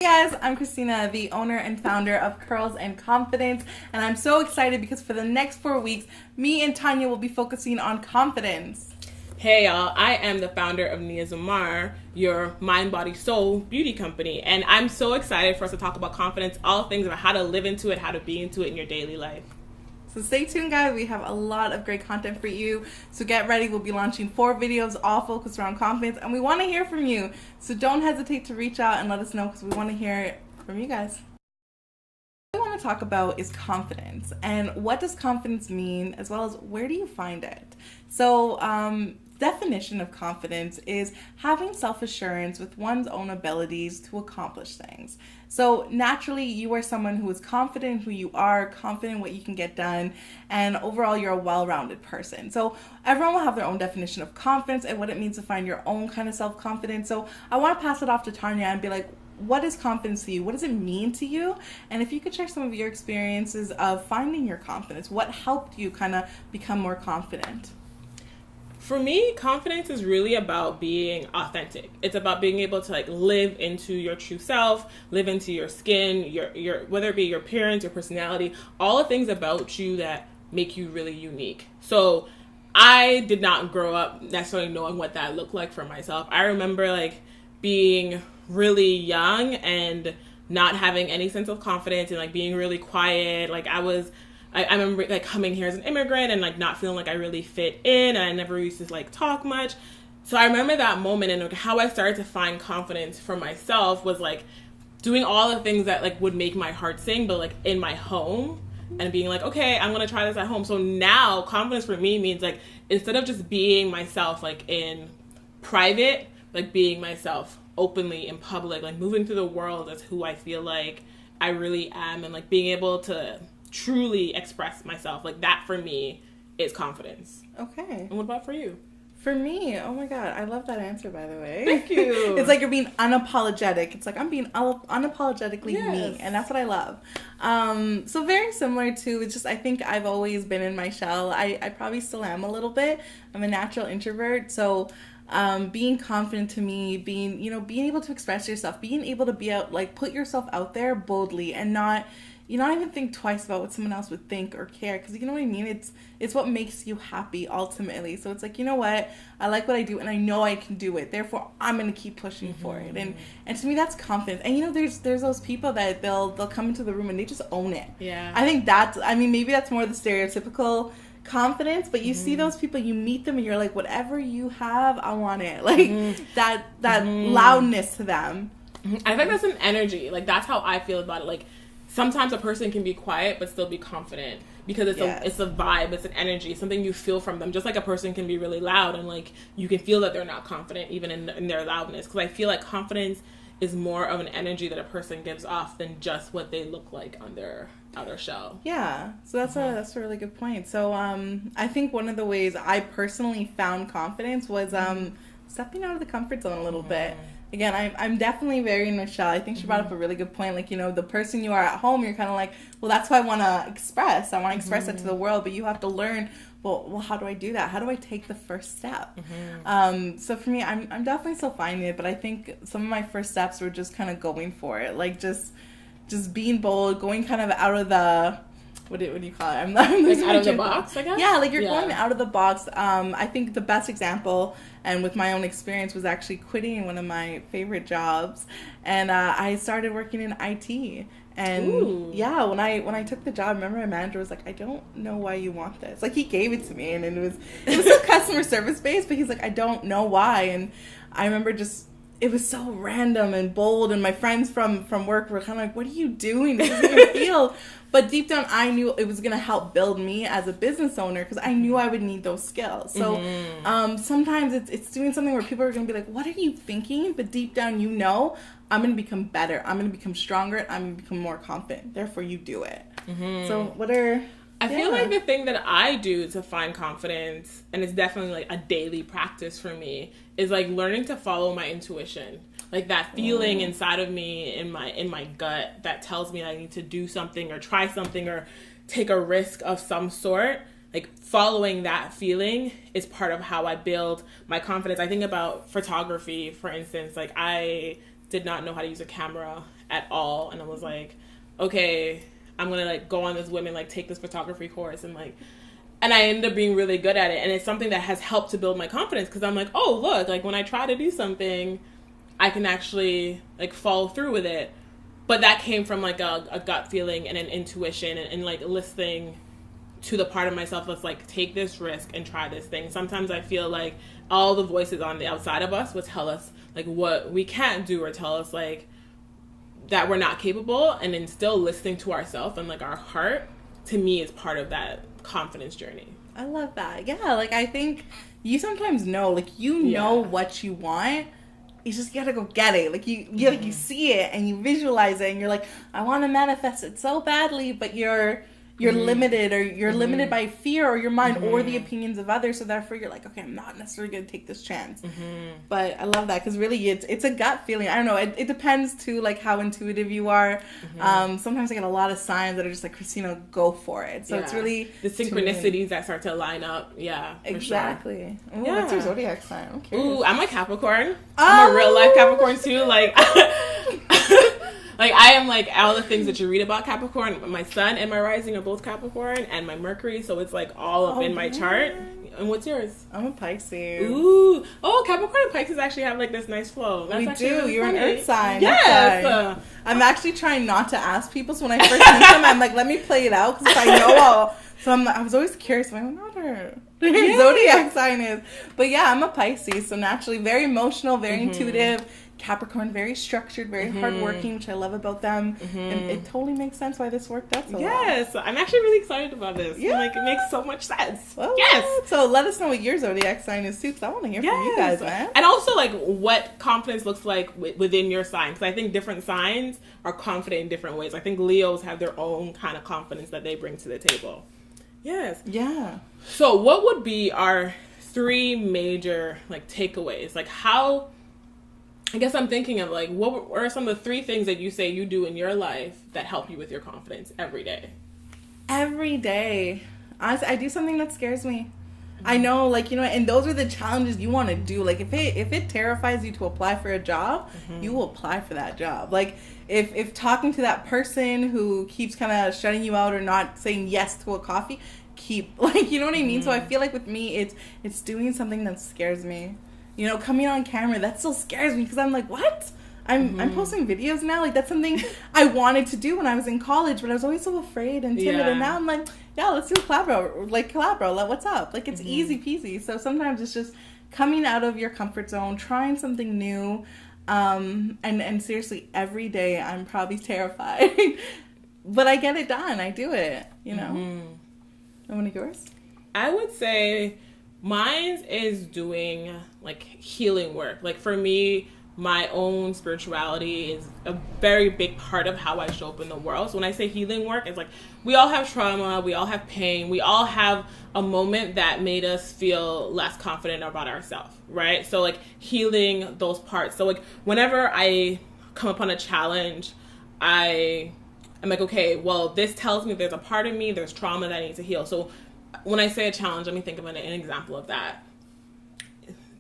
Hey guys, I'm Christina, the owner and founder of Curls and Confidence, and I'm so excited because for the next 4 weeks, me and Tanya will be focusing on confidence. Hey y'all, I am the founder of Nia Zamar, your mind, body, soul beauty company, and I'm so excited for us to talk about confidence, all things about how to live into it, how to be into it in your daily life. So stay tuned, guys. We have a lot of great content for you. So get ready. We'll be launching 4 videos all focused around confidence, and we want to hear from you. So don't hesitate to reach out and let us know because we want to hear it from you guys. What we want to talk about is confidence and what does confidence mean, as well as where do you find it. So definition of confidence is having self-assurance with one's own abilities to accomplish things. So naturally, you are someone who is confident in who you are, confident in what you can get done, and overall you're a well-rounded person. So everyone will have their own definition of confidence and what it means to find your own kind of self-confidence. So I want to pass it off to Tanya and be like, what is confidence to you? What does it mean to you? And if you could share some of your experiences of finding your confidence, what helped you kind of become more confident? For me, confidence is really about being authentic. It's about being able to live into your true self, live into your skin, your whether it be your appearance, your personality, all the things about you that make you really unique. So I did not grow up necessarily knowing what that looked like for myself. I remember being really young and not having any sense of confidence and being really quiet. I remember coming here as an immigrant and not feeling like I really fit in, and I never used to talk much. So I remember that moment, and how I started to find confidence for myself was doing all the things that would make my heart sing, but in my home, and being okay, I'm gonna try this at home. So now confidence for me means instead of just being myself in private, being myself openly in public, moving through the world as who I feel like I really am, and being able to truly express myself. That for me is confidence. Okay. And what about for you? For me, oh my God, I love that answer, by the way. Thank you. It's you're being unapologetic. It's I'm being unapologetically me, and that's what I love. So very similar to, it's just I think I've always been in my shell. I probably still am a little bit. I'm a natural introvert, so being confident to me, being able to express yourself, being able to be out, put yourself out there boldly and not even think twice about what someone else would think or care, because you know what I mean? It's what makes you happy ultimately. So it's you know what? I like what I do and I know I can do it. Therefore, I'm going to keep pushing for it. And to me, that's confidence. And there's those people that they'll come into the room and they just own it. Yeah. I think maybe that's more the stereotypical confidence, but you see those people, you meet them and you're whatever you have, I want it. That loudness to them. I think that's an energy. That's how I feel about it. Sometimes a person can be quiet but still be confident because it's a vibe, it's an energy, something you feel from them. Just like a person can be really loud and you can feel that they're not confident even in their loudness. Because I feel confidence is more of an energy that a person gives off than just what they look like on their outer shell. Yeah, so that's a really good point. So I think one of the ways I personally found confidence was stepping out of the comfort zone a little bit. Again, I'm definitely very in Michelle. I think she brought up a really good point. The person you are at home, you're kind of well, that's what I want to express. I want to express it to the world, but you have to learn, well, how do I do that? How do I take the first step? So for me, I'm definitely still finding it, but I think some of my first steps were just kind of going for it. Just being bold, going kind of out of the... What do you call it? I'm out of the box, I guess? Yeah, you're going out of the box. I think the best example, and with my own experience, was actually quitting one of my favorite jobs. And I started working in IT. And yeah, when I took the job, I remember my manager was I don't know why you want this. He gave it to me, and it was still customer service based, but he's I don't know why. And I remember it was so random and bold, and my friends from work were kind of what are you doing? This isn't your field. But deep down, I knew it was going to help build me as a business owner because I knew I would need those skills. So sometimes it's doing something where people are going to be what are you thinking? But deep down, I'm going to become better. I'm going to become stronger. I'm going to become more confident. Therefore, you do it. So I feel the thing that I do to find confidence, and it's definitely a daily practice for me, is learning to follow my intuition. That feeling inside of me, in my gut, that tells me I need to do something or try something or take a risk of some sort. Following that feeling is part of how I build my confidence. I think about photography, for instance. I did not know how to use a camera at all. And I was like, okay, I'm gonna like go on this women, like take this photography course, and I ended up being really good at it. And it's something that has helped to build my confidence, because I'm like, oh, look, like when I try to do something, I can actually like follow through with it. But that came from like a gut feeling and an intuition, and like listening to the part of myself that's like, take this risk and try this thing. Sometimes I feel like all the voices on the outside of us will tell us like what we can't do, or tell us like that we're not capable, and then still listening to ourselves and like our heart, to me, is part of that confidence journey. I love that. Yeah, like I think you sometimes know, like you know what you want. You just gotta go get it. Like you see it and you visualize it, and you're like, I want to manifest it so badly, but you're limited, or you're limited by fear or your mind or the opinions of others. So therefore you're like, okay, I'm not necessarily going to take this chance. But I love that, because really it's a gut feeling. I don't know. It depends too, like how intuitive you are. Sometimes I get a lot of signs that are just like, Christina, go for it. So it's really the synchronicities that start to line up. Yeah, exactly. Sure. Ooh, what's your zodiac sign? I'm curious. Ooh, I'm a Capricorn. I'm a real life Capricorn too. Like, like I am like all the things that you read about Capricorn. My sun and my rising are both Capricorn, and my Mercury, so it's like all up in my chart. And what's yours? I'm a Pisces. Ooh, oh, Capricorn and Pisces actually have like this nice flow. That's we do. Really You're funny. An Earth sign. Yes. I'm actually trying not to ask people. So when I first meet them, I'm like, let me play it out, because I know all. So I was always curious. I wonder what her zodiac sign is. But yeah, I'm a Pisces, so naturally very emotional, very intuitive. Capricorn, very structured, very hardworking, which I love about them. And it totally makes sense why this worked out so well. I'm actually really excited about this. Yeah. Like, it makes so much sense. Well, yes. So let us know what your zodiac sign is too, because I want to hear from you guys, man. And also, like, what confidence looks like within your sign. Because I think different signs are confident in different ways. I think Leos have their own kind of confidence that they bring to the table. Yes. Yeah. So what would be our 3 major, like, takeaways? Like, how... I guess I'm thinking of like, what are some of the 3 things that you say you do in your life that help you with your confidence every day? Every day. Honestly, I do something that scares me. I know, like, you know, and those are the challenges you want to do. Like, if it terrifies you to apply for a job, you will apply for that job. Like, if talking to that person who keeps kind of shutting you out or not saying yes to a coffee, like, you know what I mean? So I feel like with me, it's doing something that scares me. You know, coming on camera, that still scares me, because I'm like, what? I'm posting videos now. Like, that's something I wanted to do when I was in college, but I was always so afraid and timid. Yeah. And now I'm like, yeah, let's do a collab, like, what's up? Like, it's easy peasy. So sometimes it's just coming out of your comfort zone, trying something new. And seriously, every day I'm probably terrified, but I get it done. I do it, you know? And one of yours? I would say mine is doing like healing work. Like for me, my own spirituality is a very big part of how I show up in the world. So when I say healing work, it's like we all have trauma, we all have pain, we all have a moment that made us feel less confident about ourselves, right? So like healing those parts. So like whenever I come upon a challenge, I'm like, okay, well, this tells me there's a part of me, there's trauma that I need to heal. So when I say a challenge, let me think of an example of that.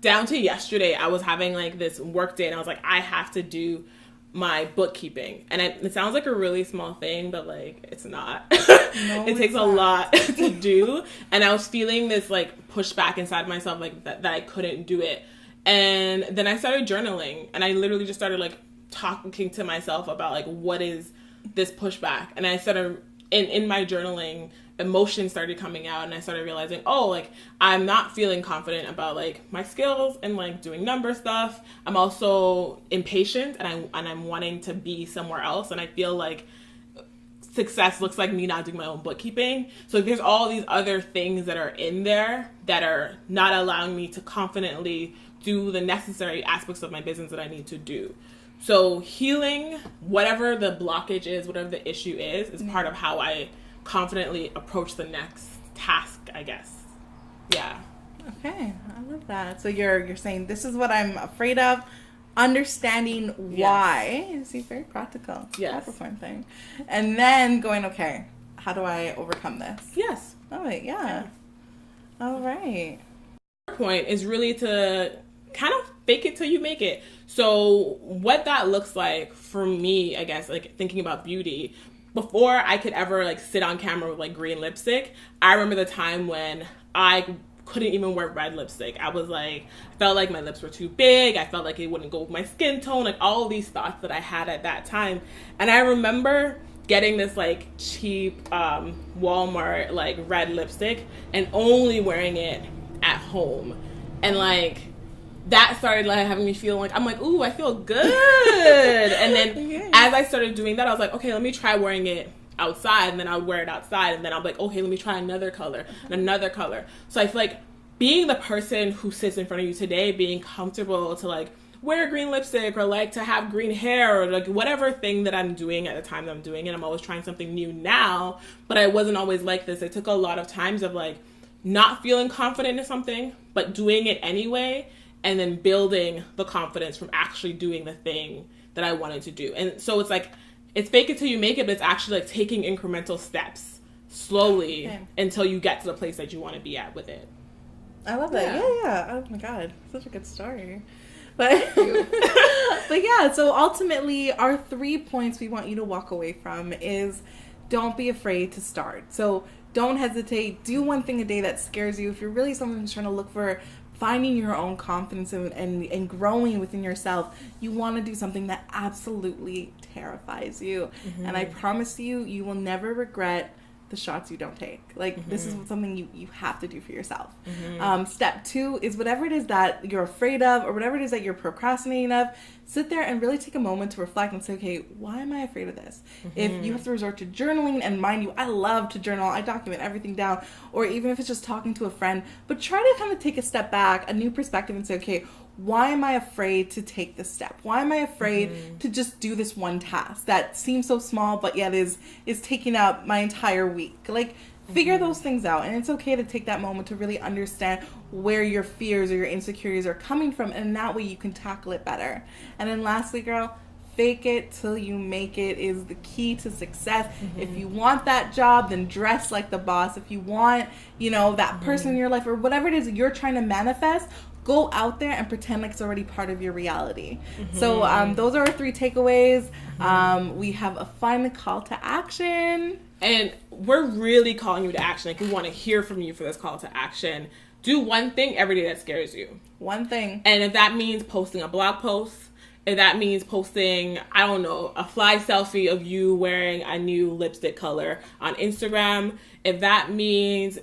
Down to yesterday, I was having like this work day, and I was like, I have to do my bookkeeping. And it sounds like a really small thing, but like it's not. No, it takes a lot to do. And I was feeling this like pushback inside myself, like that I couldn't do it. And then I started journaling, and I literally just started like talking to myself about like, what is this pushback? And I started in my journaling, emotions started coming out, and I started realizing, oh, like I'm not feeling confident about like my skills and like doing number stuff. I'm also impatient, and I'm wanting to be somewhere else, and I feel like success looks like me not doing my own bookkeeping. So there's all these other things that are in there that are not allowing me to confidently do the necessary aspects of my business that I need to do. So healing whatever the blockage is, whatever the issue is part of how I confidently approach the next task, I guess. Yeah. Okay, I love that. So you're saying this is what I'm afraid of, understanding why. Yes. See, very practical. Yes. Capricorn thing. And then going, okay, how do I overcome this? Yes. All right, yeah. All right. Point is really to kind of fake it till you make it. So what that looks like for me, I guess, like thinking about beauty, before I could ever like sit on camera with like green lipstick, I remember the time when I couldn't even wear red lipstick. I was like, I felt like my lips were too big. I felt like it wouldn't go with my skin tone, like all these thoughts that I had at that time. And I remember getting this like cheap Walmart like red lipstick and only wearing it at home. And like that started like having me feel like, I'm like, ooh, I feel good. And then as I started doing that, I was like, okay, let me try wearing it outside, and then I would wear it outside, and then I'm like, okay, let me try another color and another color. So I feel like being the person who sits in front of you today, being comfortable to like wear green lipstick or like to have green hair or like whatever thing that I'm doing at the time that I'm doing it. I'm always trying something new now, but I wasn't always like this. It took a lot of times of like not feeling confident in something, but doing it anyway, and then building the confidence from actually doing the thing that I wanted to do. And so it's like, it's fake it till you make it, but it's actually like taking incremental steps slowly until you get to the place that you want to be at with it. I love that. Yeah. Oh my God. Such a good story. But, but yeah, so ultimately our 3 points we want you to walk away from is don't be afraid to start. So don't hesitate. Do one thing a day that scares you. If you're really someone who's trying to look for finding your own confidence and growing within yourself, you want to do something that absolutely terrifies you. Mm-hmm. And I promise you, you will never regret the shots you don't take. Like, this is something you have to do for yourself. Step 2 is whatever it is that you're afraid of or whatever it is that you're procrastinating of, sit there and really take a moment to reflect and say, okay, why am I afraid of this? If you have to resort to journaling, and mind you, I love to journal, I document everything down, or even if it's just talking to a friend, but try to kind of take a step back, a new perspective, and say, okay, why am I afraid to take this step? Why am I afraid to just do this one task that seems so small, but yet is taking up my entire week? Like, figure those things out. And it's okay to take that moment to really understand where your fears or your insecurities are coming from. And that way you can tackle it better. And then lastly, girl, fake it till you make it is the key to success. If you want that job, then dress like the boss. If you want, that person in your life or whatever it is that you're trying to manifest, go out there and pretend like it's already part of your reality. So those are our 3 takeaways. We have a fun call to action. And we're really calling you to action. Like, we want to hear from you for this call to action. Do one thing every day that scares you. One thing. And if that means posting a blog post, if that means posting, I don't know, a fly selfie of you wearing a new lipstick color on Instagram, if that means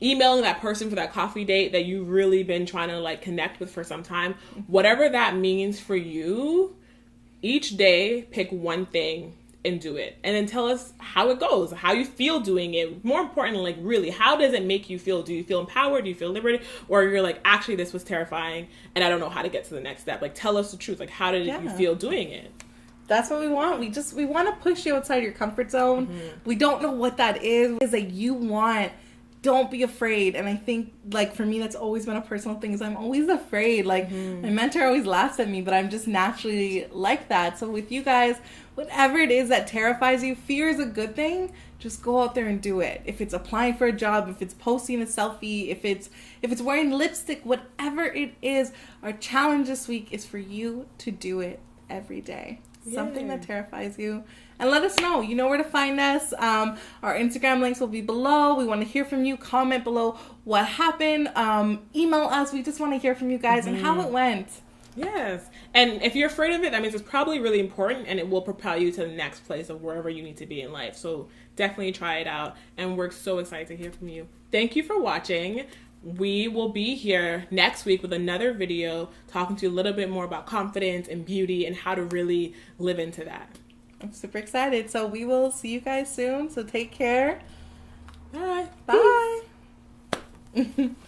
emailing that person for that coffee date that you've really been trying to like connect with for some time, whatever that means for you, each day pick one thing and do it. And then tell us how it goes, how you feel doing it. More importantly, like, really, how does it make you feel? Do you feel empowered? Do you feel liberated? Or you're like, actually, this was terrifying and I don't know how to get to the next step. Like, tell us the truth. Like, how did you feel doing it? That's what we want. We want to push you outside your comfort zone. We don't know what that is. It's like you want. Don't be afraid. And I think, like, for me, that's always been a personal thing, is I'm always afraid. Like, my mentor always laughs at me, but I'm just naturally like that. So with you guys, whatever it is that terrifies you, fear is a good thing. Just go out there and do it. If it's applying for a job, if it's posting a selfie, if it's wearing lipstick, whatever it is, our challenge this week is for you to do it every day. Yay. Something that terrifies you. And let us know. You know where to find us. Our Instagram links will be below. We want to hear from you. Comment below what happened. Email us. We just want to hear from you guys and how it went. Yes. And if you're afraid of it, that means it's probably really important and it will propel you to the next place of wherever you need to be in life. So definitely try it out. And we're so excited to hear from you. Thank you for watching. We will be here next week with another video talking to you a little bit more about confidence and beauty and how to really live into that. I'm super excited. So we will see you guys soon. So take care. Bye. Bye.